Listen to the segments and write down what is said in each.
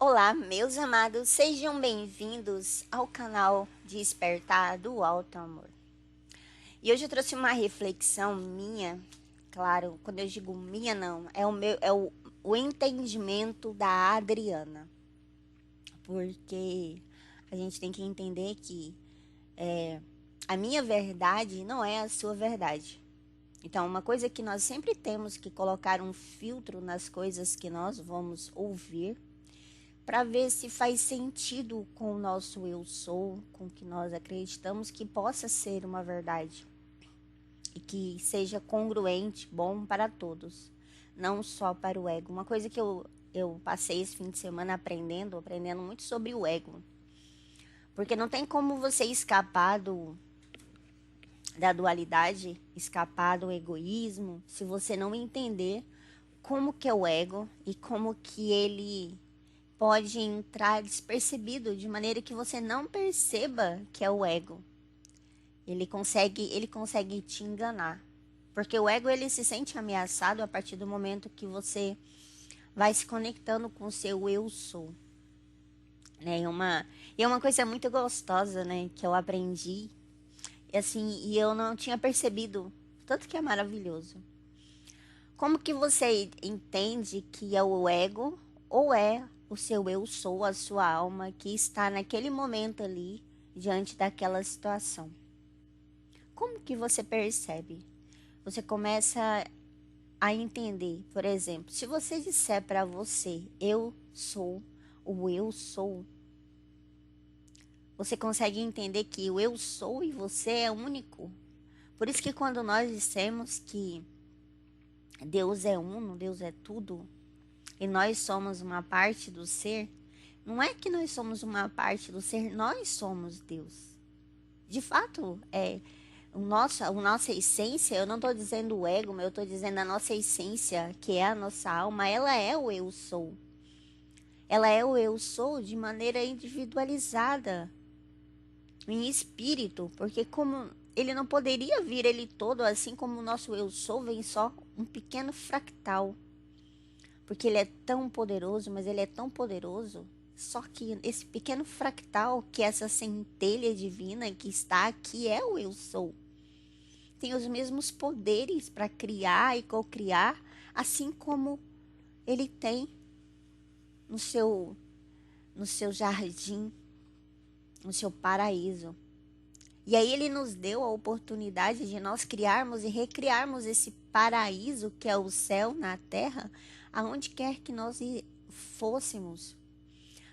Olá, meus amados, sejam bem-vindos ao canal Despertar do Alto Amor. E hoje eu trouxe uma reflexão minha, claro, quando eu digo minha não, é o entendimento da Adriana. Porque a gente tem que entender que a minha verdade não é a sua verdade. Então, uma coisa que nós sempre temos que colocar um filtro nas coisas que nós vamos ouvir para ver se faz sentido com o nosso eu sou, com o que nós acreditamos que possa ser uma verdade e que seja congruente, bom para todos, não só para o ego. Uma coisa que eu passei esse fim de semana aprendendo muito sobre o ego, porque não tem como você escapar da dualidade, escapar do egoísmo, se você não entender como que é o ego e como que ele pode entrar despercebido, de maneira que você não perceba que é o ego. Ele consegue te enganar. Porque o ego ele se sente ameaçado a partir do momento que você vai se conectando com o seu eu sou. Né? E é uma coisa muito gostosa, né? Que eu aprendi. E assim, e eu não tinha percebido. Tanto que é maravilhoso. Como que você entende que é o ego ou é o seu eu sou, a sua alma que está naquele momento ali diante daquela situação? Como que você percebe? Você começa a entender, por exemplo, se você disser para você eu sou, o eu sou, você consegue entender que o eu sou e você é único. Por isso que quando nós dissemos que Deus é uno, Deus é tudo, e nós somos uma parte do ser, não é que nós somos uma parte do ser, nós somos Deus. De fato, a nossa essência, eu não estou dizendo o ego, mas eu estou dizendo a nossa essência, que é a nossa alma, ela é o eu sou. Ela é o eu sou de maneira individualizada, em espírito, porque como ele não poderia vir ele todo, assim como o nosso eu sou vem só um pequeno fractal. Porque ele é tão poderoso, mas ele é tão poderoso. Só que esse pequeno fractal, que é essa centelha divina que está aqui, é o eu sou. Tem os mesmos poderes para criar e co-criar, assim como ele tem no seu, no seu jardim, no seu paraíso. E aí ele nos deu a oportunidade de nós criarmos e recriarmos esse paraíso que é o céu na terra, aonde quer que nós fôssemos.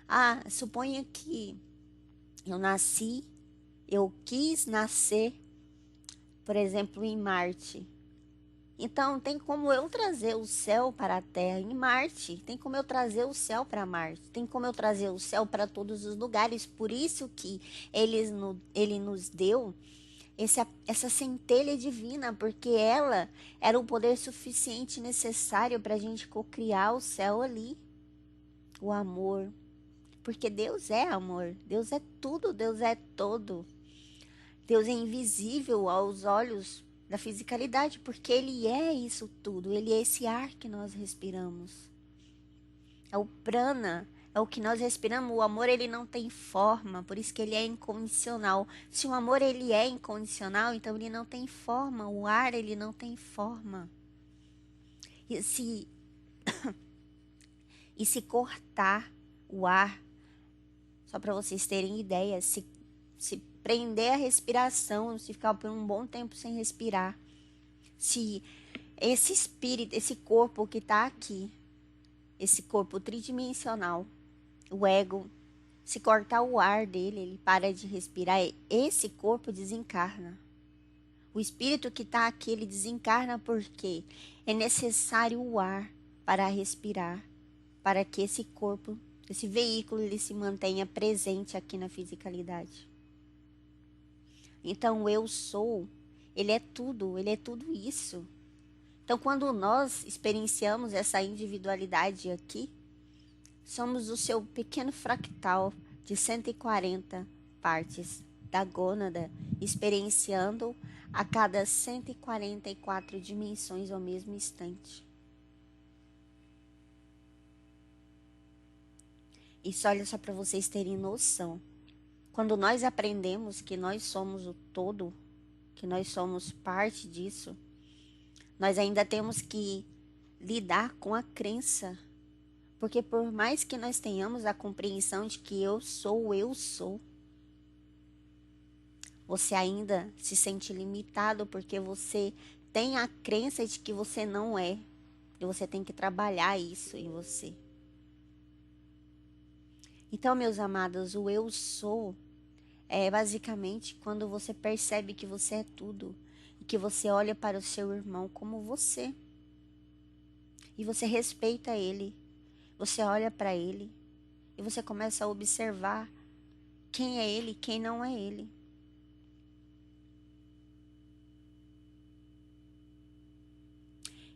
Ah, suponha que eu quis nascer, por exemplo, em Marte. Então, tem como eu trazer o céu para a Terra em Marte, tem como eu trazer o céu para Marte, tem como eu trazer o céu para todos os lugares. Por isso que ele nos deu essa centelha divina, porque ela era o poder suficiente necessário para a gente cocriar o céu ali, o amor. Porque Deus é amor, Deus é tudo, Deus é todo. Deus é invisível aos olhos da fisicalidade, porque Ele é isso tudo, Ele é esse ar que nós respiramos. É o prana, é o que nós respiramos. O amor ele não tem forma, por isso que ele é incondicional. Se o amor ele é incondicional, então ele não tem forma. O ar ele não tem forma. E se cortar o ar, só para vocês terem ideia, se prender a respiração, se ficar por um bom tempo sem respirar, se esse espírito, esse corpo que está aqui, esse corpo tridimensional, o ego, se cortar o ar dele, ele para de respirar, esse corpo desencarna. O espírito que está aqui, ele desencarna porque é necessário o ar para respirar, para que esse corpo, esse veículo, ele se mantenha presente aqui na fisicalidade. Então, o eu sou, ele é tudo isso. Então, quando nós experienciamos essa individualidade aqui, somos o seu pequeno fractal de 140 partes da gônada, experienciando a cada 144 dimensões ao mesmo instante. Isso, olha só para vocês terem noção. Quando nós aprendemos que nós somos o todo, que nós somos parte disso, nós ainda temos que lidar com a crença. Porque por mais que nós tenhamos a compreensão de que eu sou, você ainda se sente limitado porque você tem a crença de que você não é. E você tem que trabalhar isso em você. Então, meus amados, o eu sou é basicamente quando você percebe que você é tudo e que você olha para o seu irmão como você. E você respeita ele, você olha para ele e você começa a observar quem é ele e quem não é ele.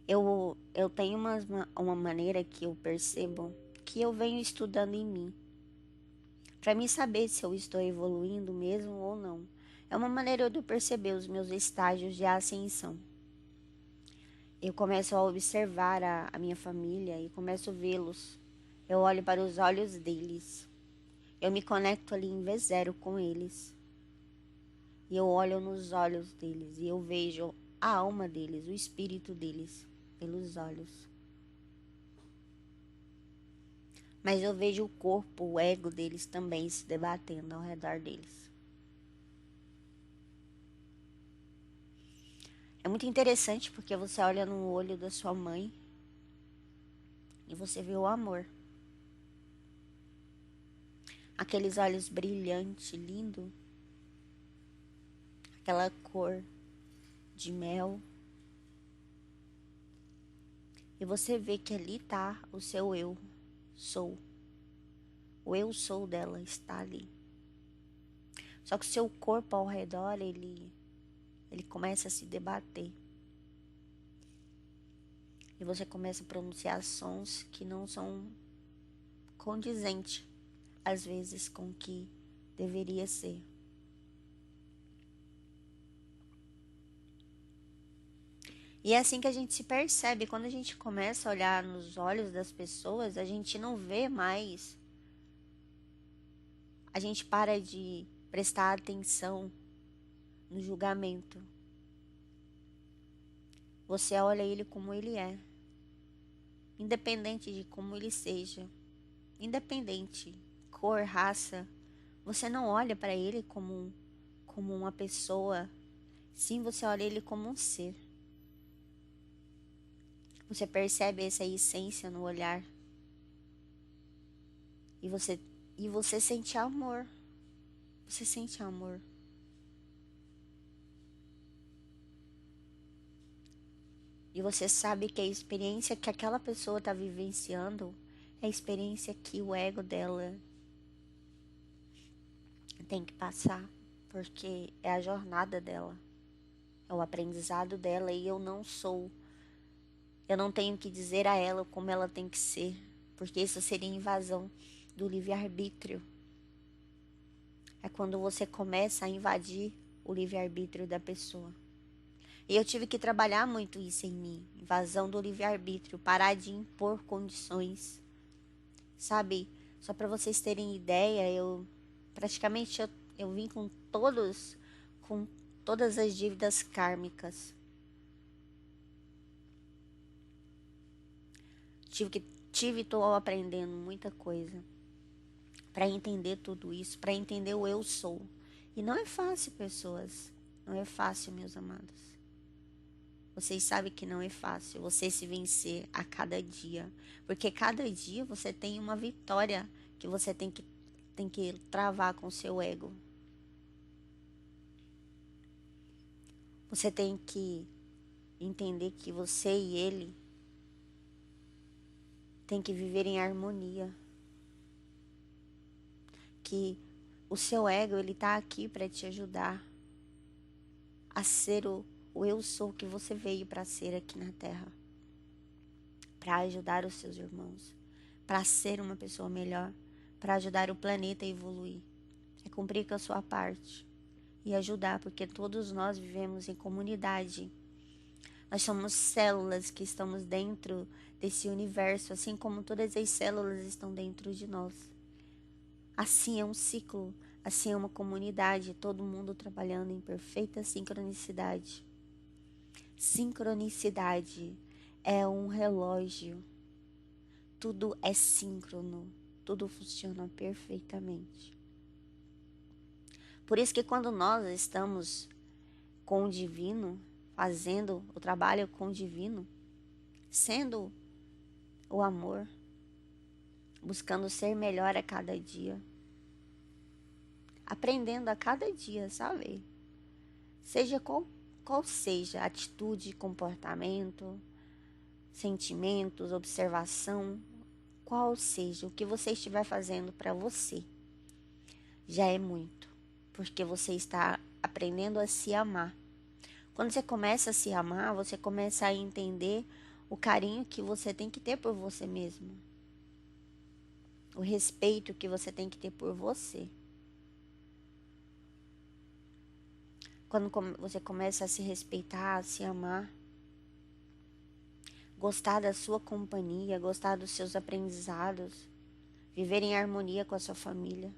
Eu tenho uma maneira que eu percebo que eu venho estudando em mim, para mim saber se eu estou evoluindo mesmo ou não. É uma maneira de eu perceber os meus estágios de ascensão. Eu começo a observar a minha família e começo a vê-los. Eu olho para os olhos deles. Eu me conecto ali em V0 com eles. E eu olho nos olhos deles e eu vejo a alma deles, o espírito deles, pelos olhos. Mas eu vejo o corpo, o ego deles também se debatendo ao redor deles. É muito interessante porque você olha no olho da sua mãe e você vê o amor. Aqueles olhos brilhantes, lindo. Aquela cor de mel. E você vê que ali está o seu eu sou. O eu sou dela está ali. Só que o seu corpo ao redor, ele começa a se debater. E você começa a pronunciar sons que não são condizentes, às vezes, com o que deveria ser. E é assim que a gente se percebe. Quando a gente começa a olhar nos olhos das pessoas, a gente não vê mais. A gente para de prestar atenção no julgamento. Você olha ele como ele é. Independente de como ele seja. Independente, cor, raça. Você não olha para ele como uma pessoa. Sim, você olha ele como um ser. Você percebe essa essência no olhar. E você sente amor. Você sente amor. E você sabe que a experiência que aquela pessoa está vivenciando é a experiência que o ego dela tem que passar. Porque é a jornada dela. É o aprendizado dela. E eu não tenho que dizer a ela como ela tem que ser. Porque isso seria invasão do livre-arbítrio. É quando você começa a invadir o livre-arbítrio da pessoa. E eu tive que trabalhar muito isso em mim. Invasão do livre-arbítrio. Parar de impor condições. Sabe? Só para vocês terem ideia, eu vim com todas as dívidas kármicas. Estou aprendendo muita coisa para entender tudo isso, para entender o eu sou. E não é fácil, pessoas. Não é fácil, meus amados. Vocês sabem que não é fácil você se vencer a cada dia. Porque cada dia você tem uma vitória que você tem que travar com o seu ego. Você tem que entender que você e ele tem que viver em harmonia. Que o seu ego, ele tá aqui para te ajudar a ser o eu sou que você veio para ser aqui na Terra. Para ajudar os seus irmãos. Para ser uma pessoa melhor. Para ajudar o planeta a evoluir. É cumprir com a sua parte. E ajudar, porque todos nós vivemos em comunidade. Nós somos células que estamos dentro desse universo, assim como todas as células estão dentro de nós. Assim é um ciclo, assim é uma comunidade, todo mundo trabalhando em perfeita sincronicidade. Sincronicidade é um relógio, tudo é síncrono, tudo funciona perfeitamente. Por isso que quando nós estamos com o divino, fazendo o trabalho com o divino, sendo o amor, buscando ser melhor a cada dia, aprendendo a cada dia, sabe? Seja qual seja a atitude, comportamento, sentimentos, observação, qual seja o que você estiver fazendo para você, já é muito, porque você está aprendendo a se amar. Quando você começa a se amar, você começa a entender o carinho que você tem que ter por você mesmo, o respeito que você tem que ter por você. Quando você começa a se respeitar, a se amar, gostar da sua companhia, gostar dos seus aprendizados, viver em harmonia com a sua família,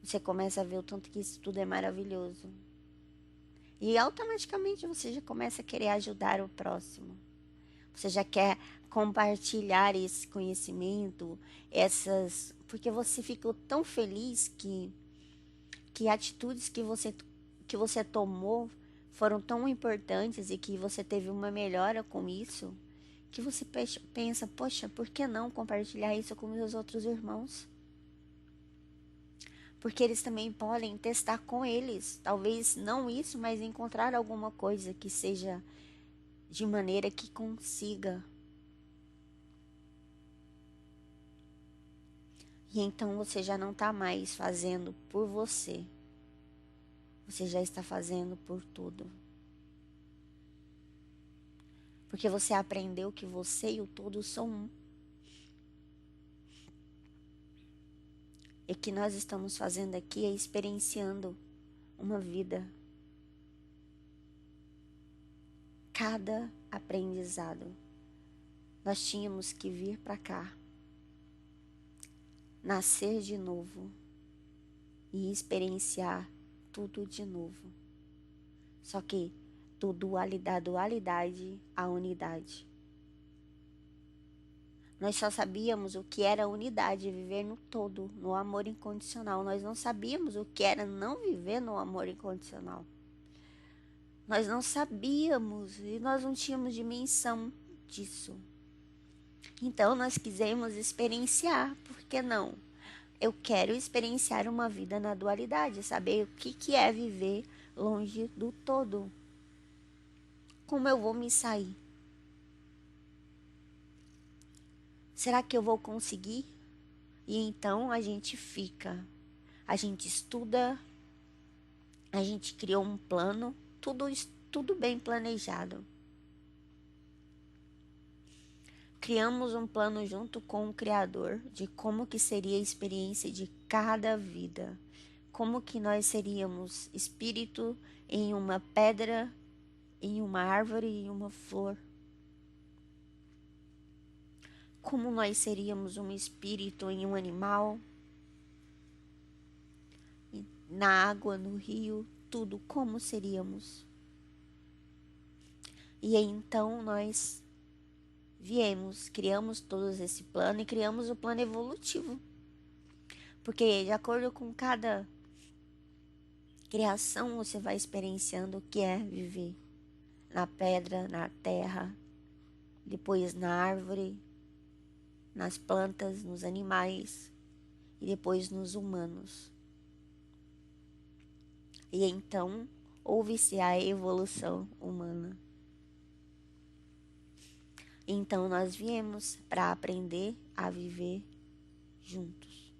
você começa a ver o tanto que isso tudo é maravilhoso. E automaticamente você já começa a querer ajudar o próximo. Você já quer compartilhar esse conhecimento, porque você ficou tão feliz que atitudes que você tomou foram tão importantes e que você teve uma melhora com isso, que você pensa, poxa, por que não compartilhar isso com meus outros irmãos? Porque eles também podem testar com eles, talvez não isso, mas encontrar alguma coisa que seja de maneira que consiga. E então você já não está mais fazendo por você. Você já está fazendo por tudo. Porque você aprendeu que você e o todo são um. E que nós estamos fazendo aqui é experienciando uma vida. Cada aprendizado. Nós tínhamos que vir para cá. Nascer de novo. E experienciar tudo de novo. Só que da dualidade à unidade. Nós só sabíamos o que era unidade, viver no todo, no amor incondicional. Nós não sabíamos o que era não viver no amor incondicional. Nós não sabíamos e nós não tínhamos dimensão disso. Então nós quisemos experienciar, por que não? Eu quero experienciar uma vida na dualidade, saber o que é viver longe do todo. Como eu vou me sair? Será que eu vou conseguir? E então a gente fica, a gente estuda, a gente criou um plano, tudo bem planejado. Criamos um plano junto com o Criador de como que seria a experiência de cada vida. Como que nós seríamos espírito em uma pedra, em uma árvore e em uma flor. Como nós seríamos um espírito em um animal, na água, no rio, tudo, como seríamos. E então nós criamos todos esse plano e criamos o plano evolutivo. Porque de acordo com cada criação, você vai experienciando o que é viver na pedra, na terra, depois na árvore, nas plantas, nos animais e depois nos humanos. E então houve-se a evolução humana. Então nós viemos para aprender a viver juntos.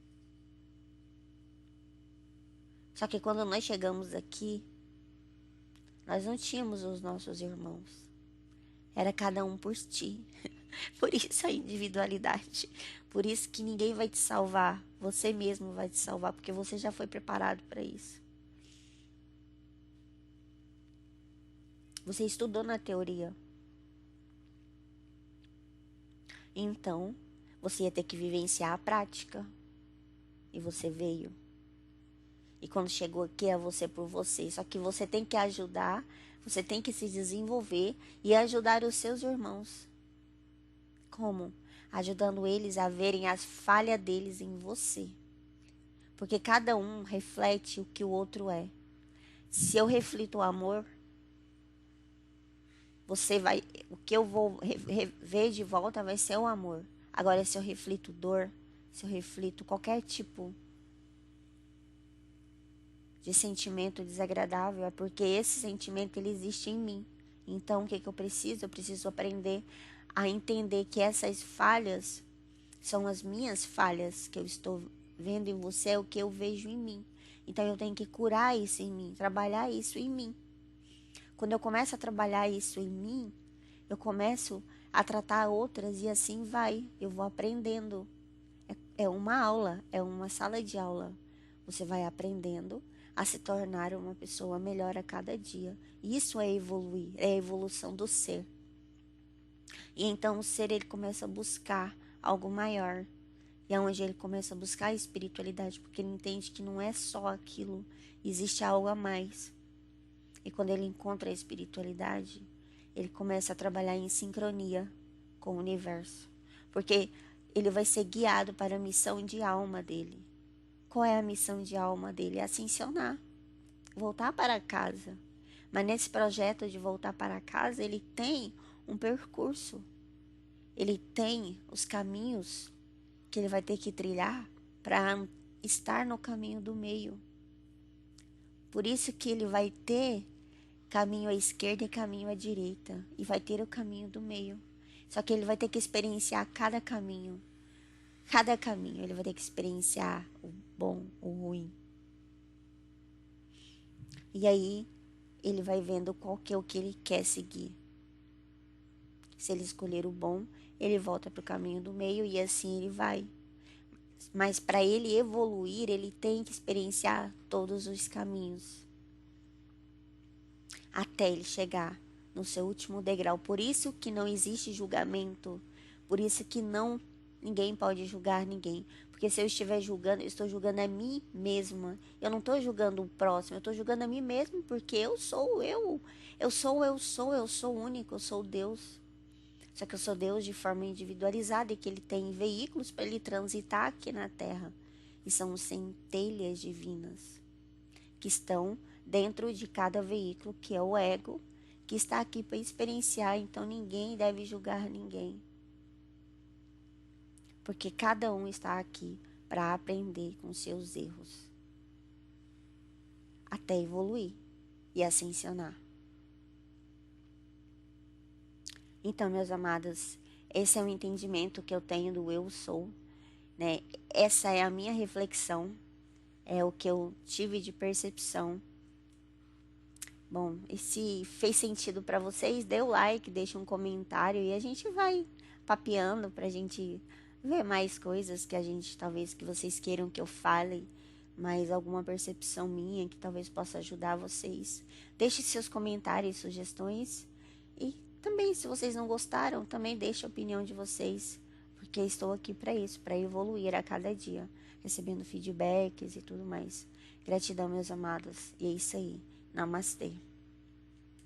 Só que quando nós chegamos aqui, nós não tínhamos os nossos irmãos. Era cada um por ti. Por isso a individualidade. Por isso que ninguém vai te salvar. Você mesmo vai te salvar, porque você já foi preparado para isso. Você estudou na teoria. Então, você ia ter que vivenciar a prática. e você veio. E quando chegou aqui é você por você. Só que você tem que ajudar, você tem que se desenvolver e ajudar os seus irmãos. Como? Ajudando eles a verem as falhas deles em você. Porque cada um reflete o que o outro é. Se eu reflito o amor, o que eu vou ver de volta vai ser o amor. Agora, se eu reflito dor, se eu reflito qualquer tipo de sentimento desagradável, é porque esse sentimento ele existe em mim. Então, o que eu preciso? Eu preciso aprender a entender que essas falhas são as minhas falhas que eu estou vendo em você, é o que eu vejo em mim. Então, eu tenho que curar isso em mim, trabalhar isso em mim. Quando eu começo a trabalhar isso em mim, eu começo a tratar outras e assim vai. Eu vou aprendendo. É uma aula, é uma sala de aula. Você vai aprendendo a se tornar uma pessoa melhor a cada dia. Isso é evoluir, é a evolução do ser. E então o ser ele começa a buscar algo maior. E é onde ele começa a buscar a espiritualidade, porque ele entende que não é só aquilo, existe algo a mais. E quando ele encontra a espiritualidade, ele começa a trabalhar em sincronia com o universo. Porque ele vai ser guiado para a missão de alma dele. Qual é a missão de alma dele? É ascensionar, voltar para casa. Mas nesse projeto de voltar para casa, ele tem um percurso. Ele tem os caminhos que ele vai ter que trilhar para estar no caminho do meio. Por isso que ele vai ter caminho à esquerda e caminho à direita. E vai ter o caminho do meio. Só que ele vai ter que experienciar cada caminho. Cada caminho ele vai ter que experienciar o bom, o ruim. E aí ele vai vendo qual que é o que ele quer seguir. Se ele escolher o bom, ele volta para o caminho do meio e assim ele vai. Mas para ele evoluir, ele tem que experienciar todos os caminhos. Até ele chegar no seu último degrau. Por isso que não existe julgamento. Por isso que ninguém pode julgar ninguém. Porque se eu estiver julgando, eu estou julgando a mim mesma. Eu não estou julgando o próximo, eu estou julgando a mim mesma, porque eu sou eu. Eu sou único, eu sou Deus. Só que eu sou Deus de forma individualizada e que ele tem veículos para ele transitar aqui na Terra. E são centelhas divinas que estão dentro de cada veículo, que é o ego, que está aqui para experienciar. Então ninguém deve julgar ninguém. Porque cada um está aqui para aprender com seus erros. Até evoluir e ascensionar. Então, meus amados, esse é o entendimento que eu tenho do eu sou, né? Essa é a minha reflexão, é o que eu tive de percepção. Bom, e se fez sentido para vocês, dê o like, deixe um comentário e a gente vai papeando pra gente ver mais coisas que a gente, talvez que vocês queiram que eu fale, mais alguma percepção minha que talvez possa ajudar vocês. Deixe seus comentários, sugestões e também, se vocês não gostaram, também deixe a opinião de vocês, porque estou aqui para isso, para evoluir a cada dia, recebendo feedbacks e tudo mais. Gratidão, meus amados, e é isso aí. Namastê.